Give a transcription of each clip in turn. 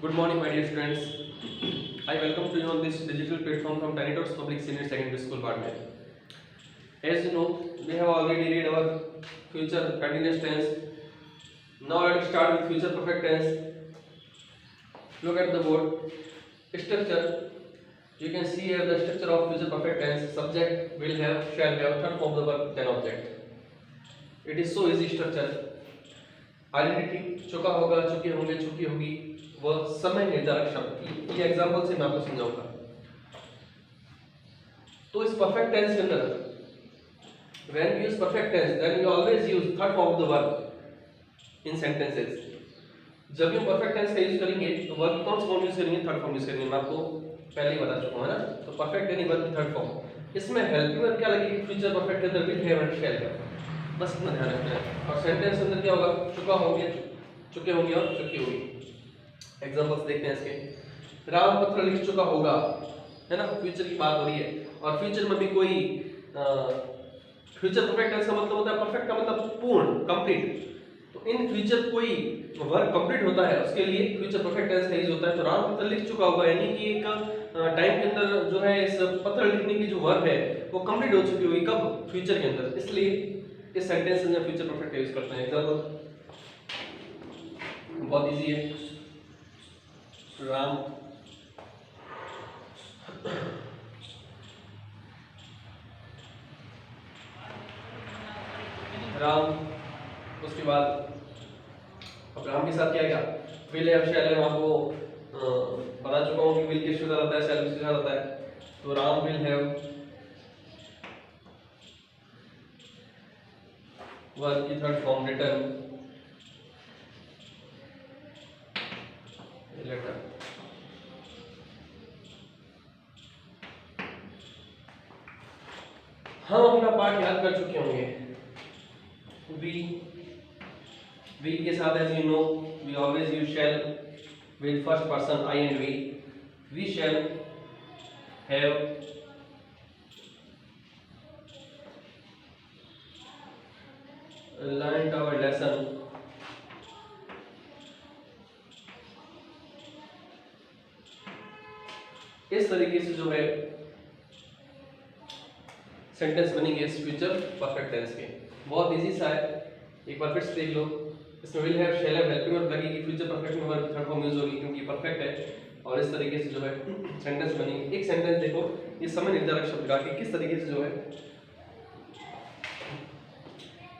Good morning, my dear students. I welcome to you on this digital platform from Tiny Public Senior Secondary School, Badmer. As you know, we have already read our future continuous tense. Now let us start with future perfect tense. Look at the board. Structure. You can see here the structure of future perfect tense. Subject will have, shall have, third form of the verb, then object. It is so easy structure. Identity चुका होगा, चुके होंगे, चुकी होगी, वह समय निर्धारक शब्द। ये एग्जांपल से मैं आपको समझाऊंगा। तो इस परफेक्ट टेंस के अंदर when we use perfect tense then we always use third form of the verb in sentences. जब हम परफेक्ट टेंस का यूज करेंगे तो वर्ब कौन सा फॉर्म यूज करेंगे? थर्ड फॉर्म यूज करेंगे। मैं आपको पहले ही बता चुका हूं, है ना। तो परफेक्ट यानी वर्ब की थर्ड फॉर्म। इसमें हेल्पिंग वर्ब क्या लगेगी? फ्यूचर परफेक्ट के अंदर विल, हैव एंड शैल है, बस इतना ध्यान रखना है। और सेंटेंस के अंदर क्या होगा? चुका होंगे, चुके होंगे और चुकी होगी। एग्जांपल्स देखते हैं इसके। राम पत्र लिख चुका होगा, है ना, फ्यूचर की बात हो रही है। और फ्यूचर में भी कोई फ्यूचर परफेक्ट टेंस का मतलब होता है, परफेक्ट का मतलब पूर्ण, कंप्लीट। तो इन फ्यूचर कोई वर्ब कंप्लीट होता है उसके लिए फ्यूचर परफेक्ट टेंस का यूज होता है। तो राम पत्र लिख चुका होगा यानी कि एक टाइम के अंदर जो है इस पत्र लिखने की जो वर्ब है वो कंप्लीट हो चुकी होगी। कब? फ्यूचर के अंदर। इसलिए इस सेंटेंस में फ्यूचर परफेक्ट यूज करते हैं। एग्जांपल बहुत इजी है। राम उसके बाद अब राम के साथ क्या क्या विल है, शैल है। आपको बता चुका हूँ कि विल किसके साथ आता है, शैल किसके साथ आता है। तो राम विल हैव वर्ब की थर्ड फॉर्म रिटर्न लेटर। हम अपना पाठ याद कर चुके होंगे। we के साथ as you know we always use shall with first person I and we shall have learned our lesson इस तरीके से जो है सेंटेंस बनेंगे इस फ्यूचर परफेक्ट टेंस के। बहुत इजी सा है, एक बार फिर से देख लो। इसमें will have, shall have, helping verb लगेगी। फ्यूचर परफेक्ट में वर्ब थर्ड फॉर्म यूज होगी क्योंकि परफेक्ट है। और इस तरीके से जो है सेंटेंस बनेंगे। एक सेंटेंस देखो, ये समय निर्धारक शब्द का कि किस तरीके से जो है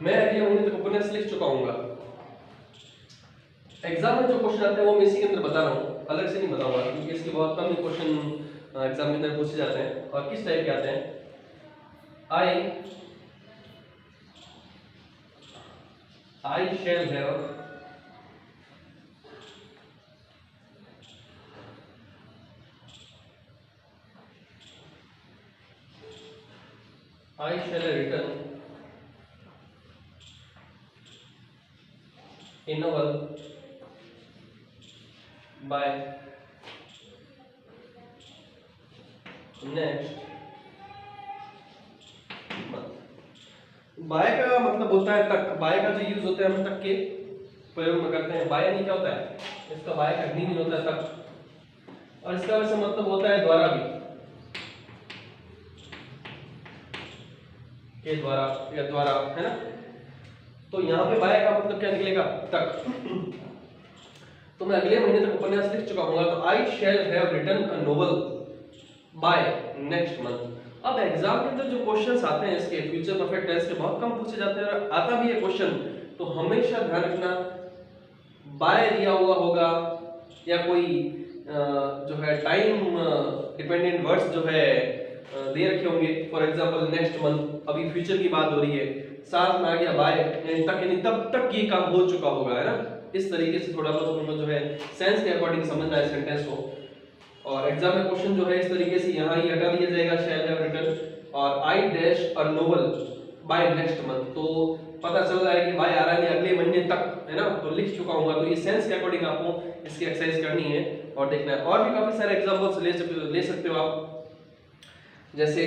मैं अगले महीने तक उपन्यास लिख चुका हूंगा। एग्जाम में जो क्वेश्चन आते हैं वो मैं इसी के अंदर बता रहा हूँ, अलग से नहीं बताऊंगा क्योंकि इसके बहुत कम ही क्वेश्चन एग्जाम के अंदर पूछे जाते हैं। और किस टाइप के आते हैं? I shall have written a novel by next month। By का मतलब होता है तक। बाय का जो यूज होता है हम तक के प्रयोग में करते हैं। बाय यानी क्या होता है? इसका बाय का मीनिंग होता है तक। और इसका वैसे मतलब होता है द्वारा भी, के द्वारा या द्वारा, है ना। तो यहाँ पे बाय का मतलब क्या निकलेगा? तक। तो मैं अगले महीने तक उपन्यास लिख चुका हूँ। तो I shall have written a novel by next month. अब एग्जाम के अंदर जो क्वेश्चंस आते हैं इसके फ्यूचर परफेक्ट टेंस के बहुत कम पूछे जाते हैं। आता भी है क्वेश्चन तो हमेशा ध्यान रखना बाय दिया हुआ होगा या कोई जो है टाइम डिपेंडेंट वर्ड्स जो है दे रखे होंगे। फॉर एग्जांपल नेक्स्ट मंथ, अभी फ्यूचर की बात हो रही है, साथ में आ गया बाय यानी तक, यानी तब तक ये काम हो चुका होगा, है ना। इस तरीके से थोड़ा बहुत उनको जो है सेंस के अकॉर्डिंग समझना है सेंटेंस को। और एग्जाम में क्वेश्चन जो है इस तरीके से यहाँ ही हटा दिया जाएगा शैल हैव रिटन और I dash a novel by next month. तो पता चल रहा है कि बाय आ रहा है अगले महीने तक, है ना। तो लिख चुका हूँ। तो ये सेंस के अकॉर्डिंग आपको इसकी एक्सरसाइज करनी है और देखना है। और भी काफी सारे एग्जांपल्स ले सकते हो आप, जैसे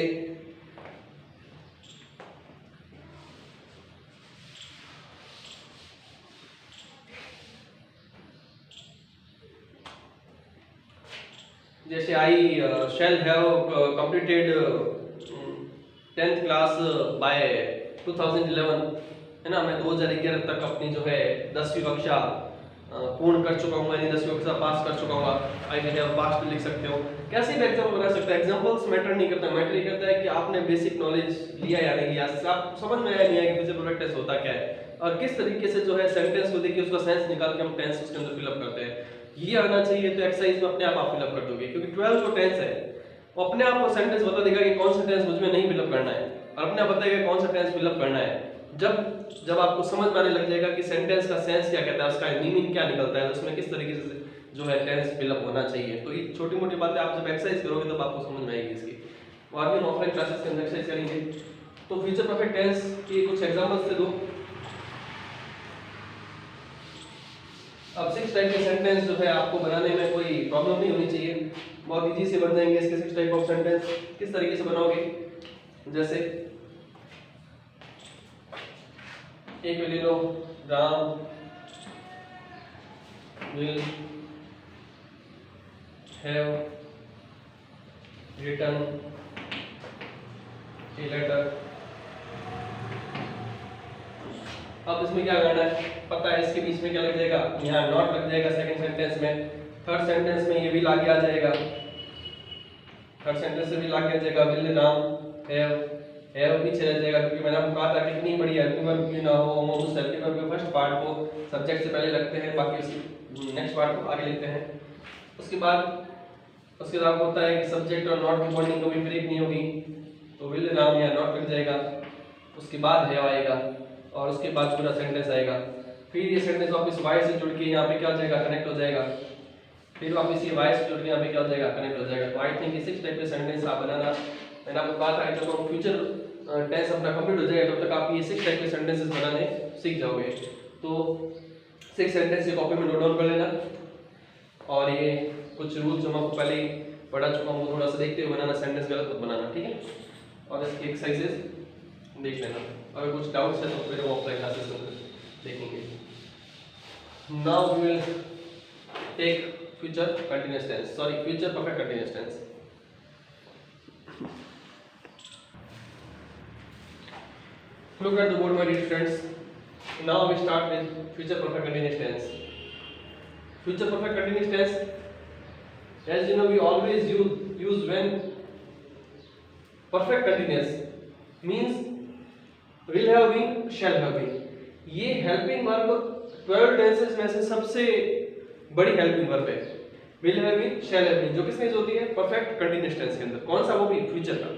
जैसे I shall have completed 10th class by 2011, है ना, मैं 2011 तक अपनी जो है 10वीं कक्षा पूर्ण कर चुका हूँ, यानी 10वीं कक्षा पास कर चुका हूँ। आई हैव पास लिख सकते हो, कैसे भी एग्जाम्पल बना सकते हो। एग्जाम्पल्स मैटर नहीं करता, मैटर ये करता है कि आपने बेसिक नॉलेज लिया या नहीं लिया, आप समझ में आया नहीं आया कि फ्यूचर परफेक्ट टेंस होता क्या है और किस तरीके से जो है सेंटेंस को देखिए उसका सेंस निकाल के हम टेंस उसके अंदर फिलअप करते हैं। ये आना चाहिए तो एक्सरसाइज में अपने आप फिलअप कर दोगे, क्योंकि 12 जो टेंस है वो अपने आप को सेंटेंस बता देगा कि कौन सा टेंस मुझ में नहीं फिलअप करना है, और अपने आप बताएगा कौन सा टेंस फिलअप करना है। जब आपको समझ में आने लग जाएगा कि सेंटेंस का सेंस क्या कहता है, उसका मीनिंग क्या निकलता है, उसमें किस तरीके से जो है टेंस फिलअप होना चाहिए, तो ये छोटी मोटी बातें आप जब एक्सरसाइज करोगे तब आपको समझ में आएगी इसकी। और भी हम ऑफलाइन क्लासेस के अंदर एक्सरसाइज करेंगे। तो फ्यूचर परफेक्ट टेंस के कुछ एग्जांपल्स से दो। अब 6 टाइप के सेंटेंस जो है आपको बनाने में कोई प्रॉब्लम नहीं होनी चाहिए, बहुत इजी से बन जाएंगे इसके 6 टाइप ऑफ सेंटेंस। किस तरीके से बनाओगे, जैसे एक ले लो, Ram will have written a letter. अब इसमें क्या करना है, पता है इसके बीच में क्या लग जाएगा, यहाँ नॉट लग जाएगा सेकंड सेंटेंस में। थर्ड सेंटेंस में ये भी लाके आ जाएगा, थर्ड सेंटेंस से भी लाके आ जाएगा, विल राम हैव पीछे रह जाएगा, क्योंकि मैंने आपको कहा था कितनी बड़ी हेल्पिंग वर्ब क्यों ना हो, हम उस हेल्पिंग वर्ब के फर्स्ट पार्ट को सब्जेक्ट से पहले रखते हैं, बाकी उसकी नेक्स्ट पार्ट को आगे लिखते हैं। उसके बाद होता है कि सब्जेक्ट और नॉट की बॉन्डिंग कभी ब्रेक नहीं होगी, तो विल राम या नॉट लग जाएगा, उसके बाद हैव आएगा और उसके बाद पूरा सेंटेंस आएगा। फिर ये सेंटेंस वापस वाई से जुड़ के यहाँ पे क्या हो जाएगा, कनेक्ट हो जाएगा, फिर वापस ये वाई से जुड़ के यहाँ पे क्या हो जाएगा, कनेक्ट हो जाएगा। तो आई थिंक ये 6 टाइप के सेंटेंस आप बनाना, मैंने आपको कहा था जब हम फ्यूचर टेंस अपना कंप्लीट हो जाएगा तब तक आप ये 6 टाइप के सेंटेंसेस बनाने सीख जाओगे। तो 6 सेंटेंस ये कॉपी में नोट डाउन कर लेना, और ये कुछ रूल्स जो मैं आपको पहले ही पढ़ा चुका हूँ थोड़ा सा देखते हुए बनाना, सेंटेंस गलत मत बनाना, ठीक है। और इसकी एक्सरसाइजेस देख लेना, अगर कुछ डाउट्स है तो फिर हम ऑफलाइन क्लासेस में देखेंगे। Now we will take future continuous tense, sorry future perfect continuous tense. Look at the board, my dear friends. Now we start with future perfect continuous tense. Future perfect continuous tense, as you know, we always use when perfect continuous means will have been, shall have been. ये helping verb 12 tenses में से सबसे बड़ी helping verb है। will have been, shall have been, जो किसमें होती है, perfect continuous tense के अंदर। कौन सा, वो भी फ्यूचर का।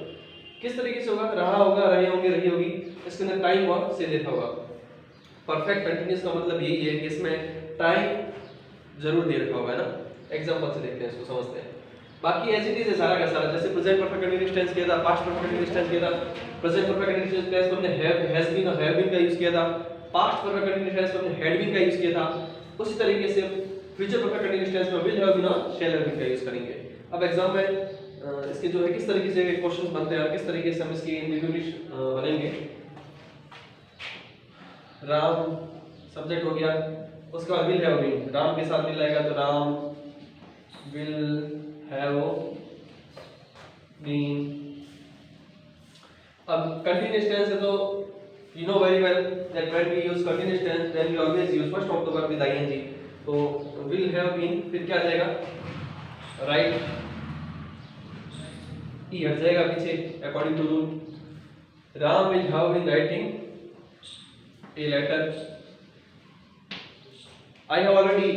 किस तरीके से होगा, रहा होगा, रहे होंगे, रही होगी, इसके अंदर टाइम और से देखा होगा। परफेक्ट कंटीन्यूअस का मतलब यही है कि इसमें टाइम जरूर दे रखा होगा ना। एग्जांपल से देखते हैं, इसको समझते हैं। बाकी एज इट इज है सारा का सारा, जैसे प्रेजेंट परफेक्ट कंटीन्यूअस टेंस किया था, पास्ट परफेक्ट कंटीन्यूअस टेंस किया था, प्रेजेंट परफेक्ट कंटीन्यूअस टेंस को हमने हैज बीन और हैव बीन का यूज किया था, पास्ट परफेक्ट कंटीन्यूअस टेंस को हमने हैड बीन का यूज किया था। उसी तरीके से फ्यूचर परफेक्ट कंटीन्यूअस टेंस में विल हैव बीन और शैल हैव बीन का यूज करेंगे। अब एग्जाम में इसके जो है किस तरीके से क्वेश्चंस बनते हैं और किस तरीके से हम इसकी इंडिविजुअली बनेंगे। राम सब्जेक्ट हो गया, उसके बाद विल हैव बीन, राम के साथ विल आएगा तो राम विल हैव बीन। अब कंटीन्यूअस टेंस है तो you know very well that when we use continuous tense then we always use first form of the verb with ing। तो will have been, फिर क्या आ जाएगा, राइट ई हट जाएगा पीछे according to rule. Ram will have been writing a letter. I have already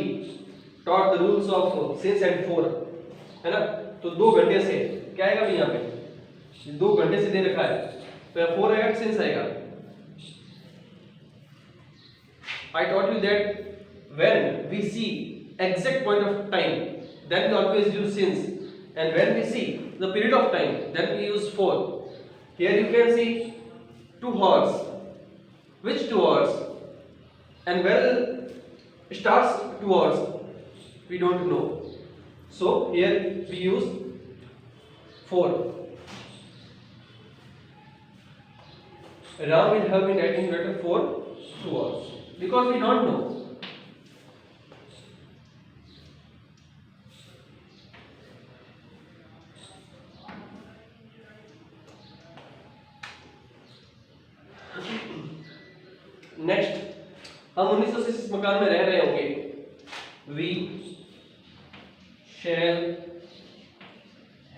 taught the rules of since and for, है ना। तो 2 घंटे से क्या आएगा भी यहाँ पे, 2 घंटे से दे रखा है तो 4 आएगा, सिंस आएगा। I taught you that when we see exact point of time then we always use since, and when we see the period of time then we use for. Here you can see 2 hours. Which 2 hours? And when starts 2 hours? We don't know. So here we use for. Ram will have been writing letter for 2 hours because we don't know. Next हम 1980 इस मकान में रह रहे होंगे, we shall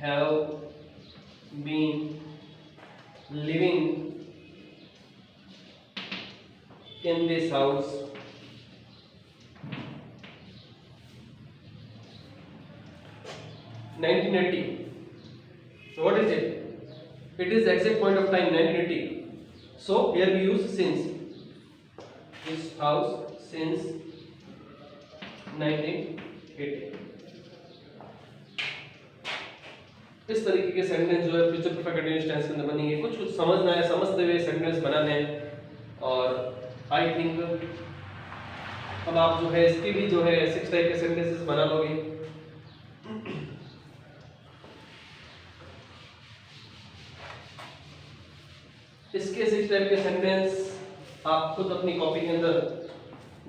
have been living in this house (1980). So what is it? It is the exact point of time 1980. So here we use since. This house since 1980. इस तरीके के सेंटेंस जो है फ्यूचर परफेक्ट कंटीन्यूअस टेंस के अंदर बनेंगे। कुछ कुछ समझना है, समझते हुए सेंटेंस बनाने हैं। और आई थिंक अब आप जो है इसके भी जो है 6 टाइप के सेंटेंसेस बना लोगे। इसके 6 टाइप के सेंटेंस आप खुद अपनी कॉपी के अंदर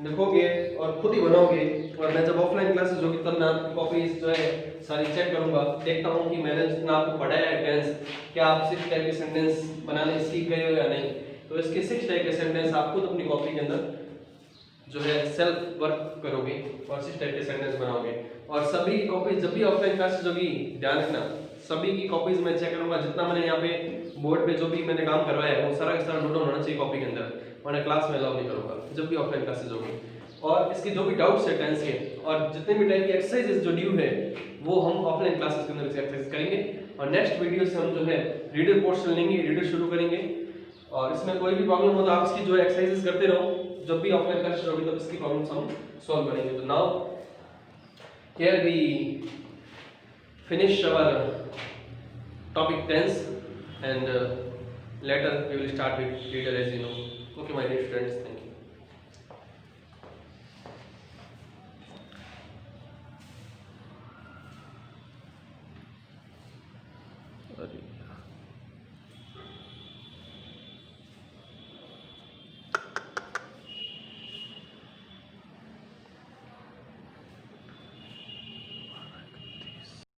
लिखोगे और खुद ही बनाओगे। और मैं जब ऑफलाइन क्लासेस होगी तब मैं आपकी कॉपीज जो है सारी चेक करूंगा, देखता हूँ कि मैंने जितना आपको पढ़ाया है टेंस, क्या आप 6 टाइप के सेंटेंस बनाने सीख गए हो या नहीं। तो इसके 6 टाइप के सेंटेंस आप खुद अपनी कॉपी के अंदर जो है सेल्फ वर्क करोगे और 6 टाइप के सेंटेंस बनाओगे। और सभी की कॉपीज जब भी ऑफलाइन क्लासेस होगी ध्यान रखना, सभी की कॉपीज मैं चेक करूंगा। जितना मैंने यहाँ पे बोर्ड पे जो भी मैंने काम करवाया है वो सारा का सारा नोट डाउन होना चाहिए कॉपी के अंदर, वरना क्लास में अलाउ नहीं करूंगा जब भी ऑफलाइन क्लासेस होगी। और इसके जो भी डाउट्स है टेंस के और जितने भी टाइप की एक्सरसाइजेस जो ड्यू है वो हम ऑफलाइन क्लासेस के अंदर एक्सरसाइज करेंगे। और नेक्स्ट वीडियो से हम जो है रीडर पोर्शन लेंगे, रीडर शुरू करेंगे। और इसमें कोई भी प्रॉब्लम हो तो आप इसकी जो एक्सरसाइजेस करते रहो, जब भी ऑफलाइन क्लास होगी तब इसकी प्रॉब्लम्स हम सॉल्व करेंगे। तो now here we finish our topic tense and later we will start with reader, as you know. Okay my dear students, thank you.